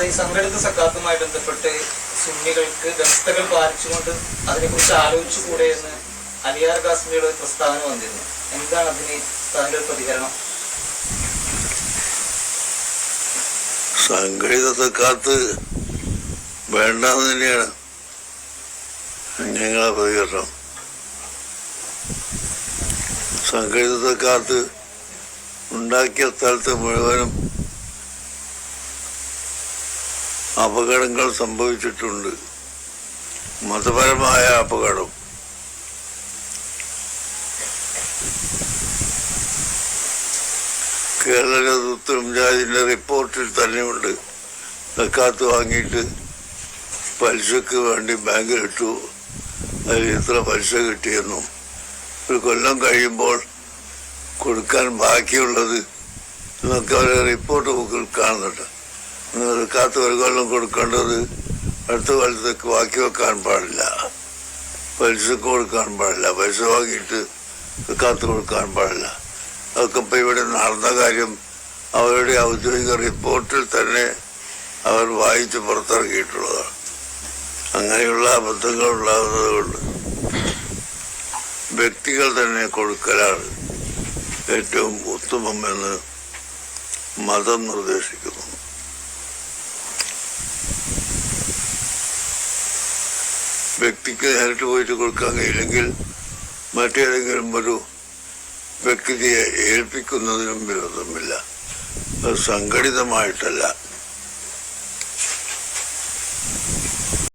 ഈ സംഘടിത സക്കാത്തുമായി ബന്ധപ്പെട്ട് സുന്നികൾക്ക് വ്യവസ്ഥകൾ പാലിച്ചുകൊണ്ട് അതിനെക്കുറിച്ച് ആലോചിച്ചുകൂടെ എന്ന് അലിയാർ ഖാസിമിയുടെ പ്രസ്താവന വന്നിരുന്നു. എന്താണ് അതിന് താങ്കളുടെ പ്രതികരണം? സംഘടിത സക്കാത്ത് വേണ്ടെന്ന് തന്നെയാണ് ഞങ്ങളെ പ്രതികരണം. സംഘടിത സക്കാത്ത് ഉണ്ടാക്കിയ സ്ഥലത്ത് മുഴുവനും അപകടങ്ങൾ സംഭവിച്ചിട്ടുണ്ട്. മതപരമായ അപകടം. കേരള മുജാഹിദിന്റെ റിപ്പോർട്ടിൽ തന്നെയുണ്ട്. സക്കാത്ത് വാങ്ങിയിട്ട് പലിശക്ക് വേണ്ടി ബാങ്കിലിട്ടു, അതിൽ ഇത്ര പലിശ കിട്ടിയെന്നും ഒരു കൊല്ലം കഴിയുമ്പോൾ കൊടുക്കാൻ ബാക്കിയുള്ളത് എന്നൊക്കെ അവരെ റിപ്പോർട്ട് ബുക്കിൽ കാണുന്നുണ്ട്. സക്കാത്ത് ഒരു കൊല്ലം കൊടുക്കേണ്ടത് അടുത്ത കൊല്ലത്തേക്ക് ബാക്കി വെക്കാൻ പാടില്ല, പലിശക്ക് കൊടുക്കാൻ പാടില്ല, പൈസ വാങ്ങിയിട്ട് സക്കാത്ത് കൊടുക്കാൻ പാടില്ല. അതൊക്കെ ഇപ്പം ഇവിടെ നടന്ന കാര്യം അവരുടെ ഔദ്യോഗിക റിപ്പോർട്ടിൽ തന്നെ അവർ വായിച്ച് പുറത്തിറക്കിയിട്ടുള്ളതാണ്. അങ്ങനെയുള്ള അബദ്ധങ്ങൾ ഉണ്ടാകുന്നത് കൊണ്ട് വ്യക്തികൾ തന്നെ കൊടുക്കലാണ് ഏറ്റവും ഉത്തമമെന്ന് മതം നിർദ്ദേശിക്കുന്നു. വ്യക്തിക്ക് നേരിട്ട് പോയിട്ട് കൊടുക്കാൻ കഴിയില്ലെങ്കിൽ മറ്റേതെങ്കിലും ഒരു വ്യക്തിയെ ഏൽപ്പിക്കുന്നതിനും വിരോധമില്ല. അത് സംഘടിതമായിട്ടല്ല.